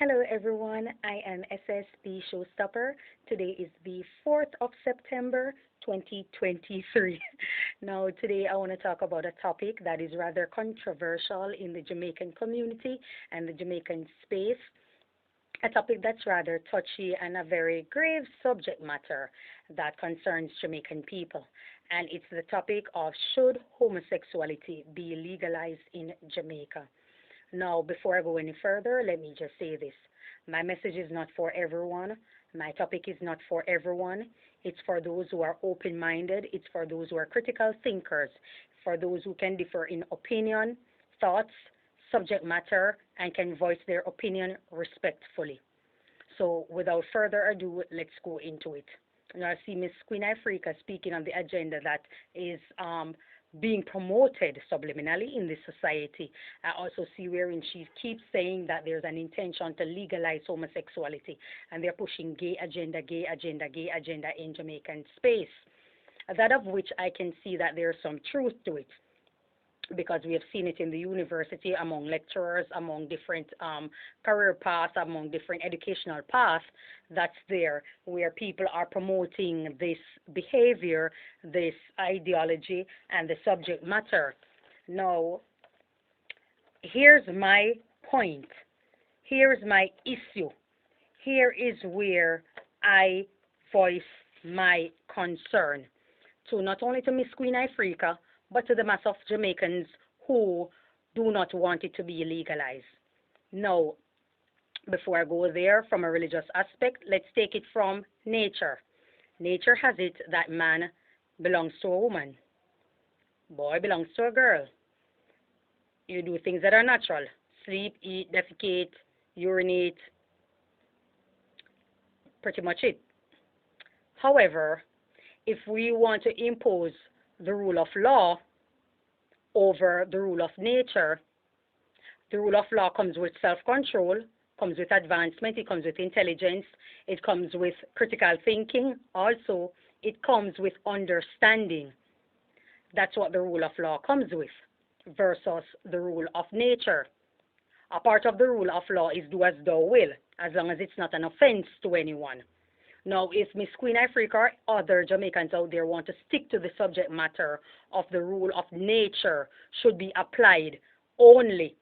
Hello everyone, I am SSP Showstopper. Today is the 4th of September 2023. Now, today I want to talk about a topic that is rather controversial in the Jamaican community and the Jamaican space. A topic that's rather touchy and a very grave subject matter that concerns Jamaican people. And it's the topic of should homosexuality be legalized in Jamaica? Now, before I go any further, let me just say this. My message is not for everyone. My topic is not for everyone. It's for those who are open minded. It's for those who are critical thinkers, for those who can differ in opinion, thoughts, subject matter, and can voice their opinion respectfully. So, without further ado, let's go into it. Now, I see Miss Queen Africa speaking on the agenda that is being promoted subliminally in this society. I also see wherein she keeps saying that there's an intention to legalize homosexuality, and they're pushing gay agenda, gay agenda, gay agenda in Jamaican space. That of which I can see that there's some truth to it, because we have seen it in the university among lecturers, among different career paths, among different educational paths that's there, where people are promoting this behavior, this ideology, and the subject matter. Now, here's my point. Here's my issue. Here is where I voice my concern to not only to Miss Queen Africa, but to the mass of Jamaicans who do not want it to be legalized. Now, before I go there, from a religious aspect, let's take it from nature. Nature has it that man belongs to a woman, boy belongs to a girl. You do things that are natural: sleep, eat, defecate, urinate, pretty much it. However, if we want to impose the rule of law over the rule of nature, the rule of law comes with self-control, comes with advancement, it comes with intelligence, it comes with critical thinking, also it comes with understanding. That's what the rule of law comes with versus the rule of nature. A part of the rule of law is do as thou will, as long as it's not an offense to anyone. Now, if Miss Queen Africa or other Jamaicans out there want to stick to the subject matter of the rule of nature should be applied only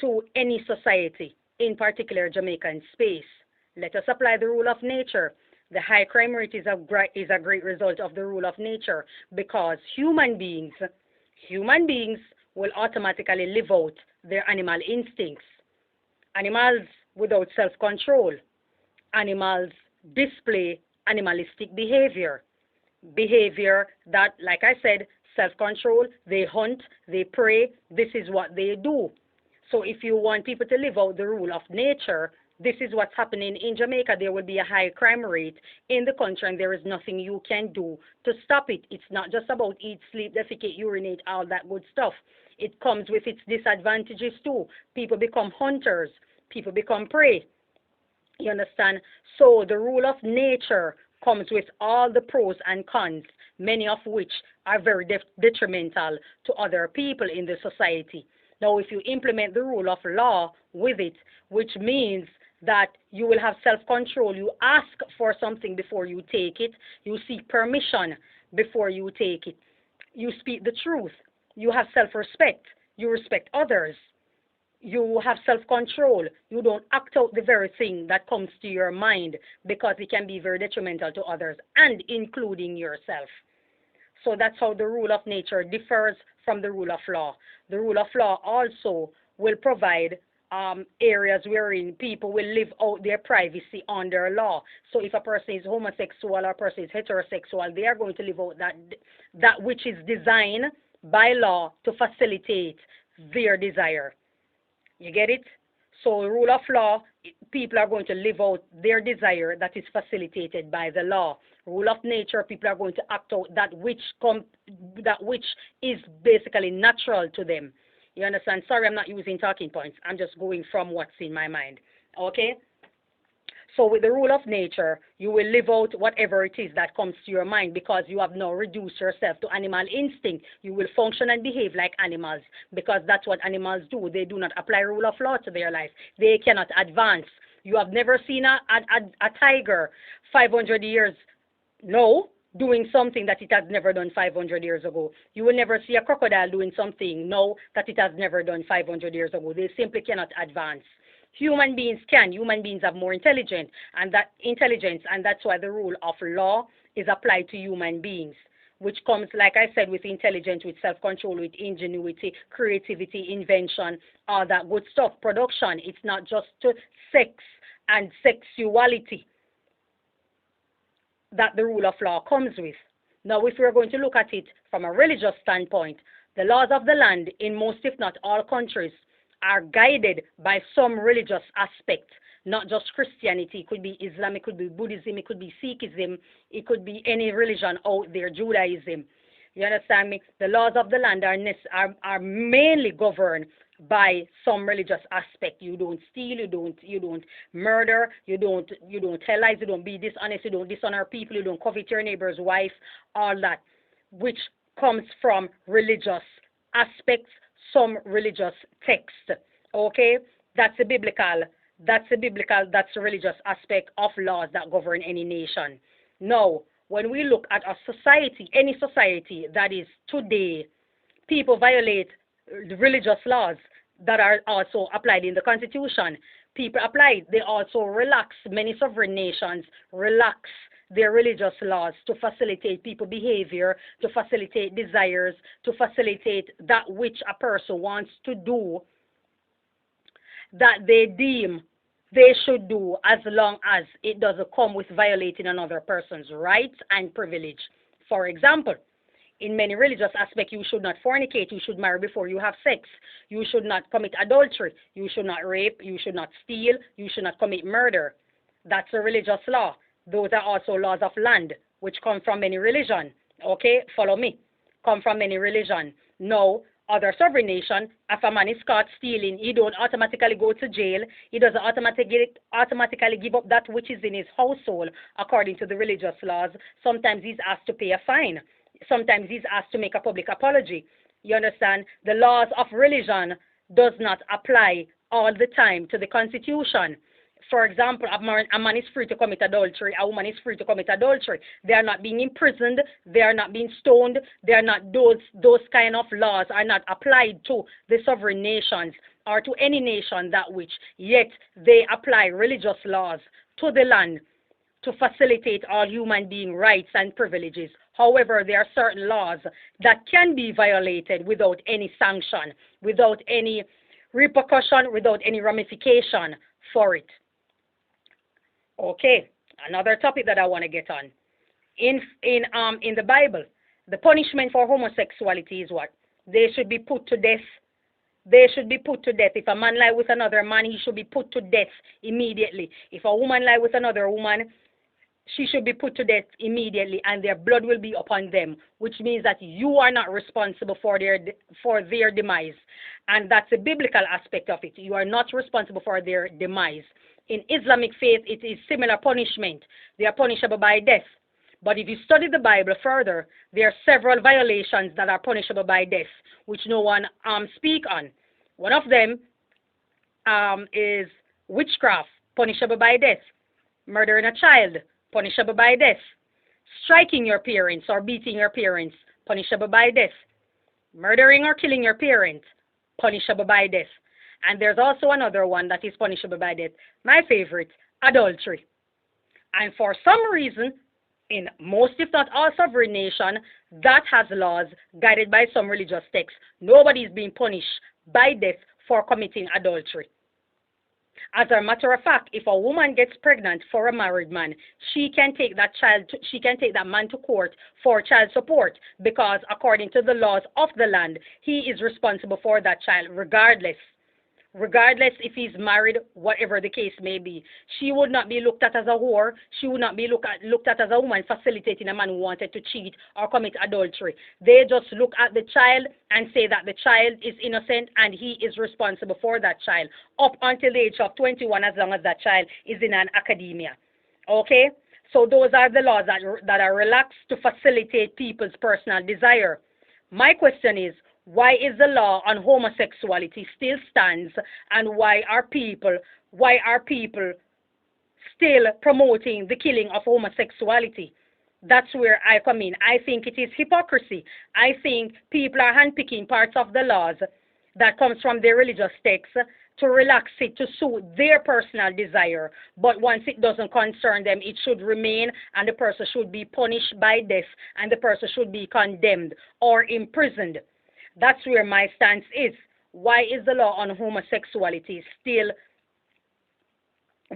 to any society, in particular Jamaican space, let us apply the rule of nature. The high crime rate is a great result of the rule of nature, because human beings will automatically live out their animal instincts. Animals without self-control, animals display animalistic behavior that, like I said, self-control, they hunt, they prey, this is what they do. So if you want people to live out the rule of nature, this is what's happening in Jamaica. There will be a high crime rate in the country, and there is nothing you can do to stop it. It's not just about eat, sleep, defecate, urinate, all that good stuff. It comes with its disadvantages too. People become hunters, people become prey. You understand? So the rule of nature comes with all the pros and cons, many of which are very detrimental to other people in the society. Now, if you implement the rule of law with it, which means that you will have self-control, you ask for something before you take it, you seek permission before you take it, you speak the truth, you have self-respect, you respect others, you have self-control, you don't act out the very thing that comes to your mind, because it can be very detrimental to others and including yourself. So that's how the rule of nature differs from the rule of law. The rule of law also will provide areas wherein people will live out their privacy under law. So if a person is homosexual or a person is heterosexual, they are going to live out that which is designed by law to facilitate their desire. You get it? So rule of law, people are going to live out their desire that is facilitated by the law. Rule of nature, people are going to act out that which is basically natural to them. You understand? Sorry, I'm not using talking points. I'm just going from what's in my mind. Okay? So with the rule of nature, you will live out whatever it is that comes to your mind because you have now reduced yourself to animal instinct. You will function and behave like animals because that's what animals do. They do not apply rule of law to their life. They cannot advance. You have never seen a tiger 500 years, no, doing something that it has never done 500 years ago. You will never see a crocodile doing something, no, that it has never done 500 years ago. They simply cannot advance. Human beings can. Human beings have more intelligence, and that's why the rule of law is applied to human beings, which comes, like I said, with intelligence, with self-control, with ingenuity, creativity, invention, all that good stuff. Production. It's not just to sex and sexuality that the rule of law comes with. Now, if we're going to look at it from a religious standpoint, the laws of the land in most, if not all countries, are guided by some religious aspect, not just Christianity. It could be Islam, it could be Buddhism, it could be Sikhism, it could be any religion out there, Judaism. You understand me? The laws of the land are mainly governed by some religious aspect. You don't steal, you don't murder, you don't tell lies, you don't be dishonest, you don't dishonor people, you don't covet your neighbor's wife, all that, which comes from religious aspects, some religious text. Okay? That's a religious aspect of laws that govern any nation. Now, when we look at a society, any society that is today, people violate the religious laws that are also applied in the Constitution. They also relax, many sovereign nations relax their religious laws to facilitate people behavior, to facilitate desires, to facilitate that which a person wants to do, that they deem they should do, as long as it doesn't come with violating another person's rights and privilege. For example, in many religious aspects, you should not fornicate, you should marry before you have sex, you should not commit adultery, you should not rape, you should not steal, you should not commit murder. That's a religious law. Those are also laws of land, which come from many religion. Okay, follow me. Come from many religion. No, other sovereign nation, if a man is caught stealing, he don't automatically go to jail. He doesn't automatically give up that which is in his household according to the religious laws. Sometimes he's asked to pay a fine. Sometimes he's asked to make a public apology. You understand? The laws of religion does not apply all the time to the Constitution. For example, a man is free to commit adultery, a woman is free to commit adultery. They are not being imprisoned, they are not being stoned, they are not, those kind of laws are not applied to the sovereign nations or to any nation that which, yet they apply religious laws to the land to facilitate all human being rights and privileges. However, there are certain laws that can be violated without any sanction, without any repercussion, without any ramification for it. Okay, another topic that I want to get on. In the Bible, the punishment for homosexuality is what? They should be put to death. They should be put to death. If a man lie with another man, he should be put to death immediately. If a woman lie with another woman, she should be put to death immediately, and their blood will be upon them, which means that you are not responsible for their demise. And that's a biblical aspect of it. You are not responsible for their demise. In Islamic faith, it is similar punishment. They are punishable by death. But if you study the Bible further, there are several violations that are punishable by death, which no one speak on. One of them is witchcraft, punishable by death. Murdering a child, punishable by death. Striking your parents or beating your parents, punishable by death. Murdering or killing your parents, punishable by death. And there's also another one that is punishable by death. My favorite, adultery. And for some reason, in most, if not all, sovereign nations, that has laws guided by some religious texts. Nobody is being punished by death for committing adultery. As a matter of fact, if a woman gets pregnant for a married man, she can take that man to court for child support, because according to the laws of the land, he is responsible for that child regardless regardless if he's married, whatever the case may be. She would not be looked at as a whore. She would not be looked at as a woman facilitating a man who wanted to cheat or commit adultery. They just look at the child and say that the child is innocent and he is responsible for that child up until the age of 21, as long as that child is in an academia. Okay? So those are the laws that are relaxed to facilitate people's personal desire. My question is, why is the law on homosexuality still stands, and why are people still promoting the killing of homosexuality? That's where I come in. I think it is hypocrisy. I think people are handpicking parts of the laws that comes from their religious texts to relax it to suit their personal desire. But once it doesn't concern them, it should remain, and the person should be punished by death, and the person should be condemned or imprisoned. That's where my stance is. Why is the law on homosexuality still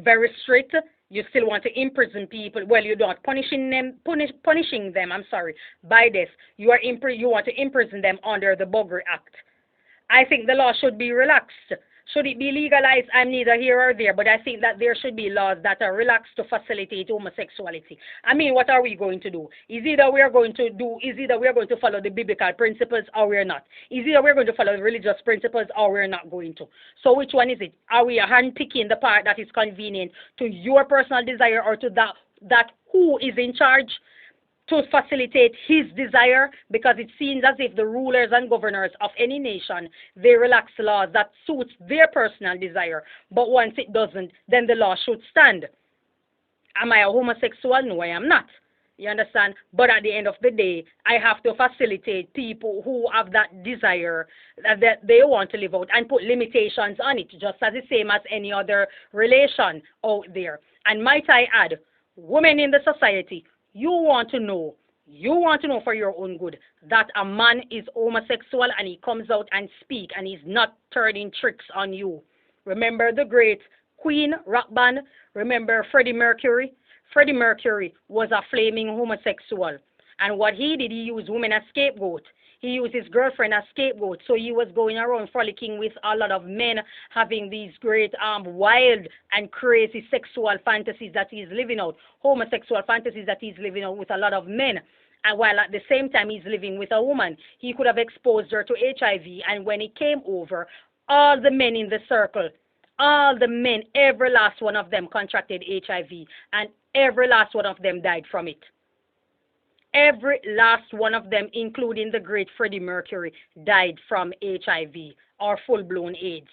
very strict? You still want to imprison people. Well, you're not punishing them, by death. You want to imprison them under the Buggery Act. I think the law should be relaxed. Should it be legalized? I'm neither here or there, but I think that there should be laws that are relaxed to facilitate homosexuality. I mean, what are we going to do? Is either we are going to follow the biblical principles or we're not. Is either we're going to follow the religious principles or we're not going to. So which one is it? Are we handpicking the part that is convenient to your personal desire or to that who is in charge to facilitate his desire? Because it seems as if the rulers and governors of any nation, they relax laws that suits their personal desire. But once it doesn't, then the law should stand. Am I a homosexual? No, I am not. You understand? But at the end of the day, I have to facilitate people who have that desire that they want to live out and put limitations on it, just as the same as any other relation out there. And might I add, women in the society, you want to know for your own good that a man is homosexual and he comes out and speak and he's not turning tricks on you. Remember the great Queen rock band? Remember Freddie Mercury? Freddie Mercury was a flaming homosexual. And what he did, he used women as scapegoat. He used his girlfriend as scapegoat. So he was going around frolicking with a lot of men, having these great wild and crazy sexual fantasies that he's living out, homosexual fantasies that he's living out with a lot of men. And while at the same time he's living with a woman, he could have exposed her to HIV. And when he came over, all the men in the circle, all the men, every last one of them contracted HIV, and every last one of them died from it. Every last one of them, including the great Freddie Mercury, died from HIV or full-blown AIDS,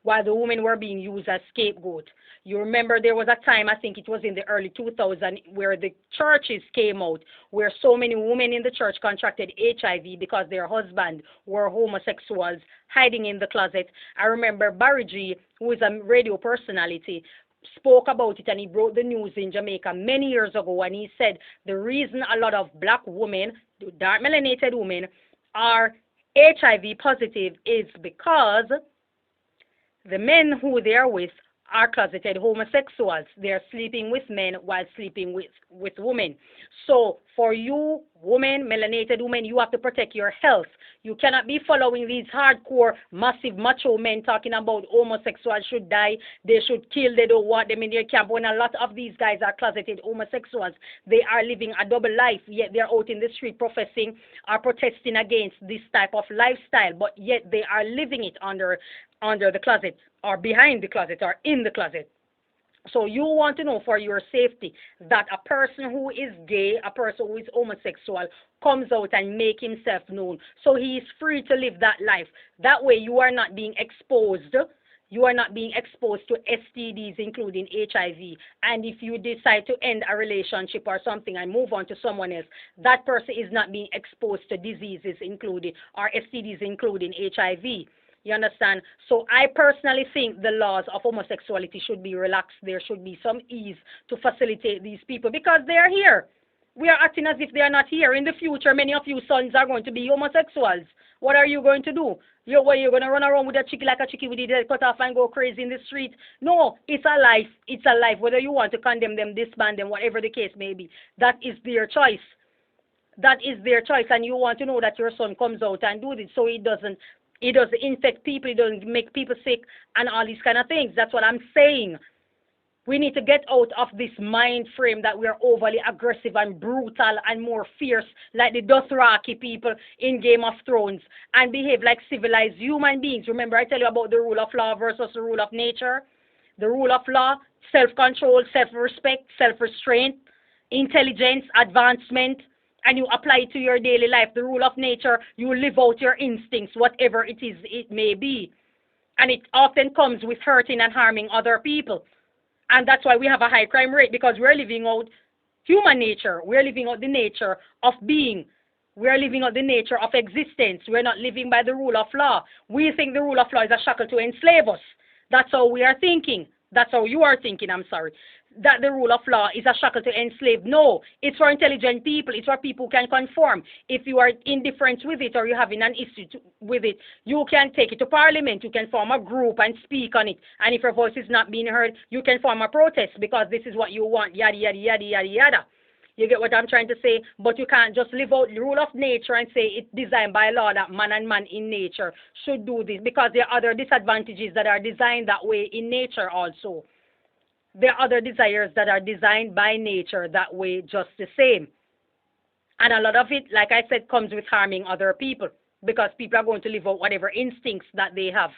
while the women were being used as scapegoat. You remember there was a time, I think it was in the early 2000s, where the churches came out, where so many women in the church contracted HIV because their husbands were homosexuals hiding in the closet. I remember Barry G, who is a radio personality, spoke about it, and he broke the news in Jamaica many years ago, and he said the reason a lot of black women, dark melanated women, are HIV positive is because the men who they are with are closeted homosexuals. They're sleeping with men while sleeping with women. So for you, women, melanated women, you have to protect your health. You cannot be following these hardcore, massive macho men talking about homosexuals should die, they should kill, they don't want them in their camp. When a lot of these guys are closeted homosexuals, they are living a double life, yet they're out in the street professing or protesting against this type of lifestyle, but yet they are living it under the closet or behind the closet or in the closet. So you want to know for your safety that a person who is gay, a person who is homosexual, comes out and make himself known. So he is free to live that life. That way you are not being exposed. You are not being exposed to STDs, including HIV. And if you decide to end a relationship or something and move on to someone else, that person is not being exposed to diseases, including or STDs, including HIV. You understand? So I personally think the laws of homosexuality should be relaxed. There should be some ease to facilitate these people because they are here. We are acting as if they are not here. In the future, many of you sons are going to be homosexuals. What are you going to do? You're going to run around with a chick like a chickie with the head cut off and go crazy in the street? No, it's a life. It's a life. Whether you want to condemn them, disband them, whatever the case may be, that is their choice. That is their choice, and you want to know that your son comes out and do this so he doesn't It doesn't infect people. It doesn't make people sick and all these kind of things. That's what I'm saying. We need to get out of this mind frame that we are overly aggressive and brutal and more fierce like the Dothraki people in Game of Thrones and behave like civilized human beings. Remember I tell you about the rule of law versus the rule of nature? The rule of law, self-control, self-respect, self-restraint, intelligence, advancement, and you apply it to your daily life. The rule of nature, you live out your instincts, whatever it is it may be. And it often comes with hurting and harming other people. And that's why we have a high crime rate because we're living out human nature. We're living out the nature of being. We're living out the nature of existence. We're not living by the rule of law. We think the rule of law is a shackle to enslave us. That's how we are thinking. That's how you are thinking, I'm sorry. That the rule of law is a shackle to enslave. No, it's for intelligent people. It's for people who can conform. If you are indifferent with it or you're having an issue with it, you can take it to parliament. You can form a group and speak on it. And if your voice is not being heard, you can form a protest because this is what you want, yada, yada, yada, yada, yada. You get what I'm trying to say? But you can't just live out the rule of nature and say it's designed by law that man and man in nature should do this because there are other disadvantages that are designed that way in nature also. There are other desires that are designed by nature that way just the same. And a lot of it, like I said, comes with harming other people because people are going to live out whatever instincts that they have.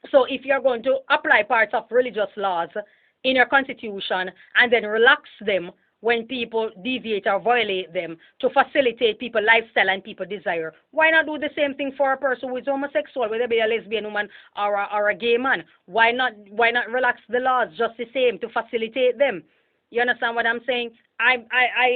So if you're going to apply parts of religious laws in your constitution and then relax them when people deviate or violate them to facilitate people's lifestyle and people desire. Why not do the same thing for a person who is homosexual, whether it be a lesbian woman or a gay man? Why not relax the laws just the same to facilitate them? You understand what I'm saying? I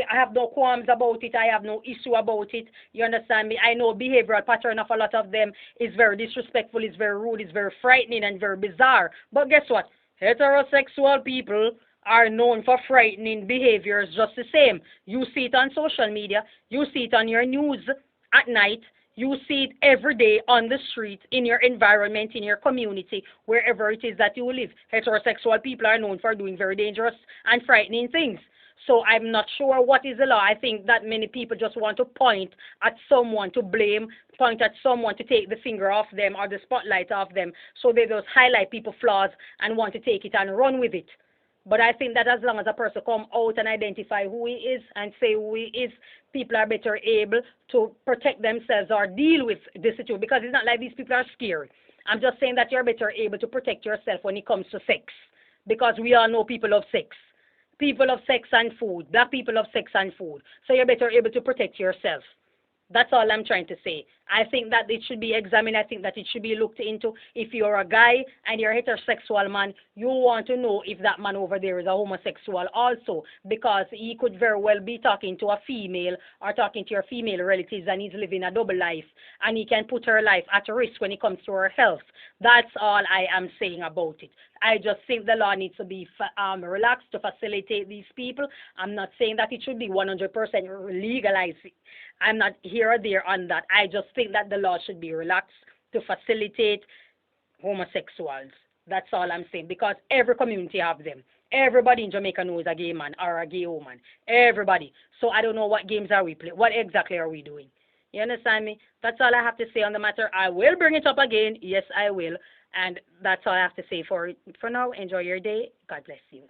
have no qualms about it. I have no issue about it. You understand me? I know behavioral pattern of a lot of them is very disrespectful, is very rude, is very frightening and very bizarre. But guess what? Heterosexual people are known for frightening behaviors just the same. You see it on social media. You see it on your news at night. You see it every day on the street, in your environment, in your community, wherever it is that you live. Heterosexual people are known for doing very dangerous and frightening things. So I'm not sure what is the law. I think that many people just want to point at someone to blame, point at someone to take the finger off them or the spotlight off them. So they just highlight people's flaws and want to take it and run with it. But I think that as long as a person come out and identify who he is and say who he is, people are better able to protect themselves or deal with the situation. Because it's not like these people are scared. I'm just saying that you're better able to protect yourself when it comes to sex. Because we all know people love sex. People love sex and food. Black people love sex and food. So you're better able to protect yourself. That's all I'm trying to say. I think that it should be examined. I think that it should be looked into. If you're a guy and you're a heterosexual man, you want to know if that man over there is a homosexual also, because he could very well be talking to a female or talking to your female relatives and he's living a double life and he can put her life at risk when it comes to her health. That's all I am saying about it. I just think the law needs to be relaxed to facilitate these people. I'm not saying that it should be 100% legalized. I'm not here or there on that. I just think that the law should be relaxed to facilitate homosexuals. That's all I'm saying, because every community have them. Everybody in Jamaica knows a gay man or a gay woman. Everybody. So I don't know what games are we playing. What exactly are we doing? You understand me? That's all I have to say on the matter. I will bring it up again. Yes, I will. And that's all I have to say for now. Enjoy your day. God bless you.